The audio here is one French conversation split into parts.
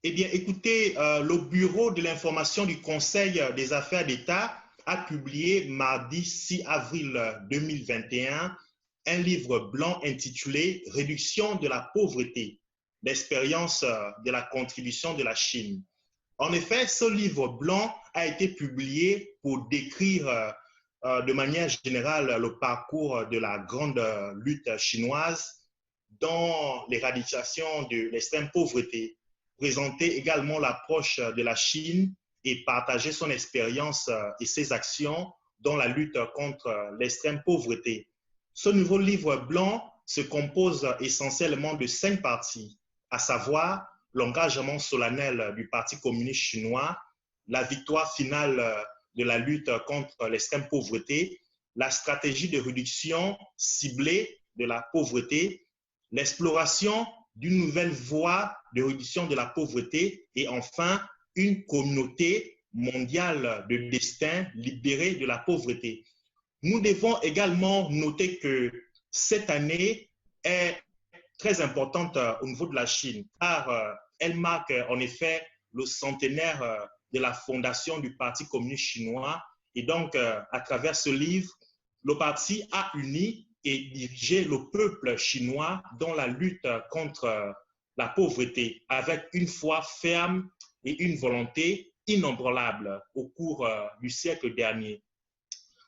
Eh bien, écoutez, le Bureau de l'information du Conseil des affaires d'État a publié mardi 6 avril 2021 un livre blanc intitulé « Réduction de la pauvreté, l'expérience de la contribution de la Chine ». En effet, ce livre blanc a été publié pour décrire de manière générale le parcours de la grande lutte chinoise dans l'éradication de l'extrême pauvreté, présenter également l'approche de la Chine et partager son expérience et ses actions dans la lutte contre l'extrême pauvreté. Ce nouveau livre blanc se compose essentiellement de 5 parties, à savoir l'engagement solennel du Parti communiste chinois, la victoire finale de la lutte contre l'extrême pauvreté, la stratégie de réduction ciblée de la pauvreté, l'exploration d'une nouvelle voie de réduction de la pauvreté et enfin une communauté mondiale de destin libérée de la pauvreté. Nous devons également noter que cette année est très importante au niveau de la Chine, car elle marque en effet le centenaire de la fondation du Parti communiste chinois. Et donc, à travers ce livre, le parti a uni et dirigé le peuple chinois dans la lutte contre la pauvreté, avec une foi ferme et une volonté inébranlable au cours du siècle dernier.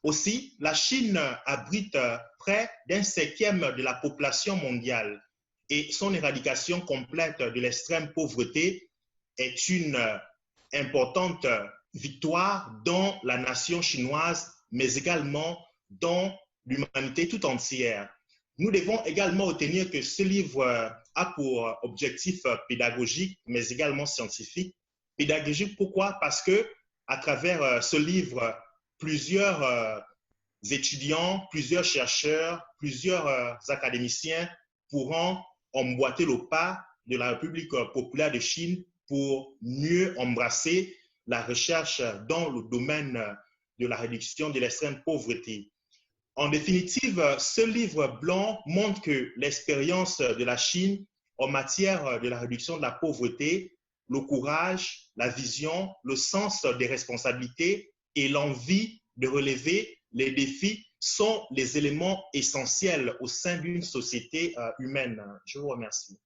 Aussi, la Chine abrite près d'un cinquième de la population mondiale et son éradication complète de l'extrême pauvreté est une importante victoire dans la nation chinoise, mais également dans l'humanité tout entière. Nous devons également retenir que ce livre a pour objectif pédagogique, mais également scientifique. Pédagogique, pourquoi? Parce que à travers ce livre, plusieurs étudiants, plusieurs chercheurs, plusieurs académiciens pourront emboîter le pas de la République populaire de Chine pour mieux embrasser la recherche dans le domaine de la réduction de l'extrême pauvreté. En définitive, ce livre blanc montre que l'expérience de la Chine en matière de la réduction de la pauvreté, le courage, la vision, le sens des responsabilités et l'envie de relever les défis sont les éléments essentiels au sein d'une société humaine. Je vous remercie.